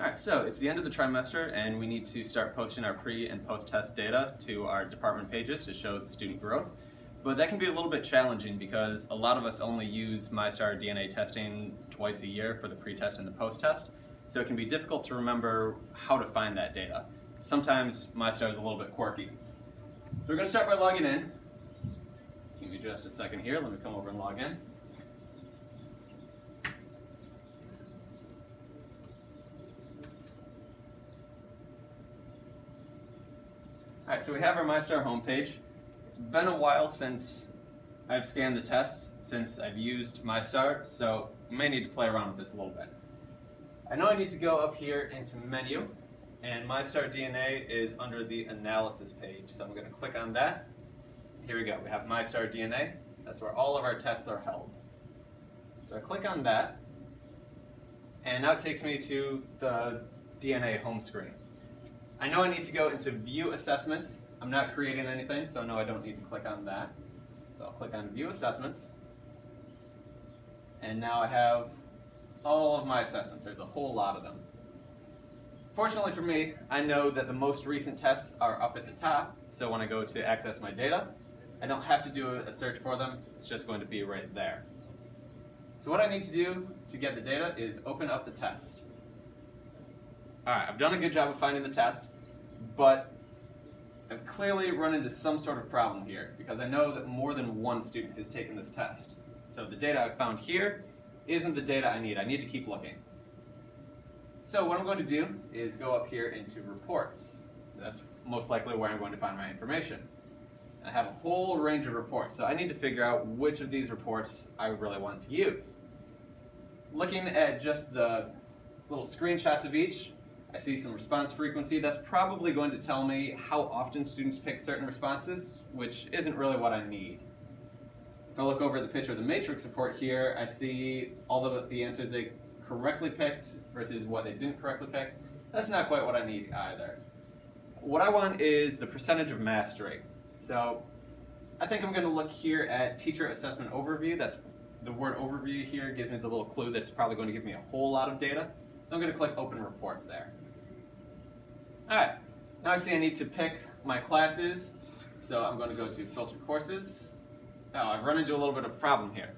Alright, so it's the end of the trimester and we need to start posting our pre and post-test data to our department pages to show the student growth. But that can be a little bit challenging because a lot of us only use MyStar DNA testing twice a year for the pre-test and the post-test. So it can be difficult to remember how to find that data. Sometimes MyStar is a little bit quirky. So we're going to start by logging in. Give me just a second here, let me come over and log in. Alright, so we have our MyStar homepage. It's been a while since I've scanned the tests, since I've used MyStar, so I may need to play around with this a little bit. I know I need to go up here into Menu, and MyStar DNA is under the Analysis page, so I'm going to click on that. Here we go, we have MyStar DNA. That's where all of our tests are held. So I click on that, and now it takes me to the DNA home screen. I know I need to go into View Assessments. I'm not creating anything, so I know I don't need to click on that. So I'll click on View Assessments. And now I have all of my assessments. There's a whole lot of them. Fortunately for me, I know that the most recent tests are up at the top, so when I go to access my data, I don't have to do a search for them. It's just going to be right there. So what I need to do to get the data is open up the test. Alright, I've done a good job of finding the test, but I've clearly run into some sort of problem here because I know that more than one student has taken this test. So the data I've found here isn't the data I need. I need to keep looking. So what I'm going to do is go up here into Reports. That's most likely where I'm going to find my information. And I have a whole range of reports, so I need to figure out which of these reports I really want to use. Looking at just the little screenshots of each, I see some response frequency. That's probably going to tell me how often students pick certain responses, which isn't really what I need. If I look over at the picture of the matrix report here, I see all of the answers they correctly picked versus what they didn't correctly pick. That's not quite what I need either. What I want is the percentage of mastery. So I think I'm going to look here at Teacher Assessment Overview. That's the word overview here gives me the little clue that it's probably going to give me a whole lot of data. So I'm going to click Open Report there. Alright, now I see I need to pick my classes, so I'm going to go to Filter Courses. Now I've run into a little bit of a problem here.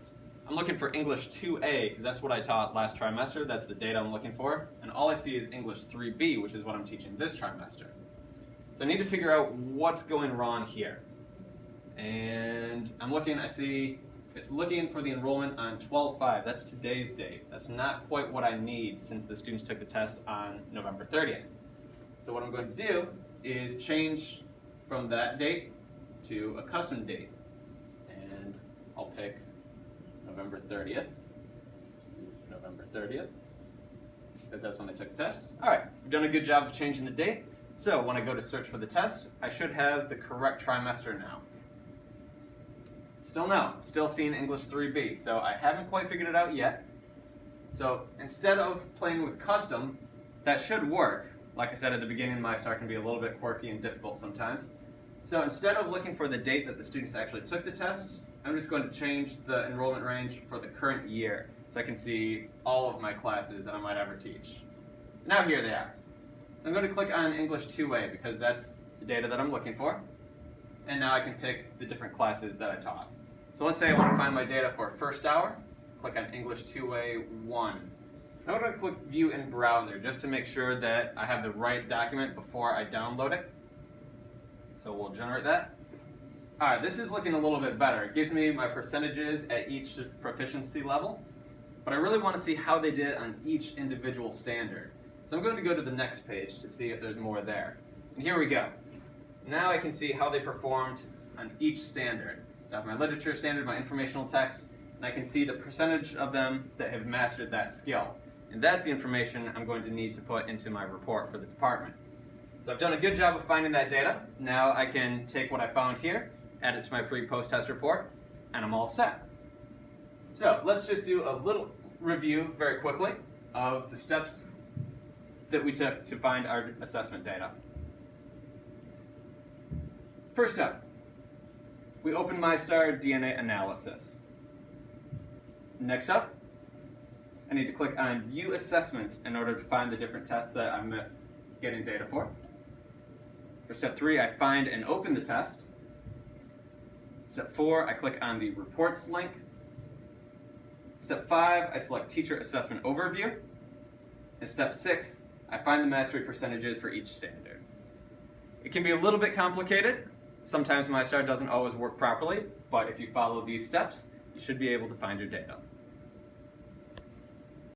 I'm looking for English 2A because that's what I taught last trimester, that's the data I'm looking for, and all I see is English 3B, which is what I'm teaching this trimester. So I need to figure out what's going wrong here. And I'm looking, I see it's looking for the enrollment on 12/5, that's today's date. That's not quite what I need since the students took the test on November 30th. So what I'm going to do is change from that date to a custom date. And I'll pick November 30th, because that's when they took the test. Alright, we've done a good job of changing the date. So when I go to search for the test, I should have the correct trimester now. Still no, still seeing English 3B, so I haven't quite figured it out yet. So instead of playing with custom, that should work. Like I said at the beginning, MyStar can be a little bit quirky and difficult sometimes. So instead of looking for the date that the students actually took the test, I'm just going to change the enrollment range for the current year so I can see all of my classes that I might ever teach. Now here they are. So I'm going to click on English 2A because that's the data that I'm looking for. And now I can pick the different classes that I taught. So let's say I want to find my data for first hour. Click on English 2A 1. I'm going to click View in Browser just to make sure that I have the right document before I download it. So we'll generate that. Alright, this is looking a little bit better. It gives me my percentages at each proficiency level, but I really want to see how they did on each individual standard. So I'm going to go to the next page to see if there's more there. And here we go. Now I can see how they performed on each standard. So I have my literature standard, my informational text, and I can see the percentage of them that have mastered that skill. And that's the information I'm going to need to put into my report for the department. So I've done a good job of finding that data. Now I can take what I found here, add it to my pre-post test report, and I'm all set. So let's just do a little review very quickly of the steps that we took to find our assessment data. First up, we open MyStar DNA Analysis. Next up, I need to click on View Assessments in order to find the different tests that I'm getting data for. For step 3, I find and open the test. Step 4, I click on the Reports link. Step 5, I select Teacher Assessment Overview. And step 6, I find the mastery percentages for each standard. It can be a little bit complicated. Sometimes MyStar doesn't always work properly, but if you follow these steps, you should be able to find your data.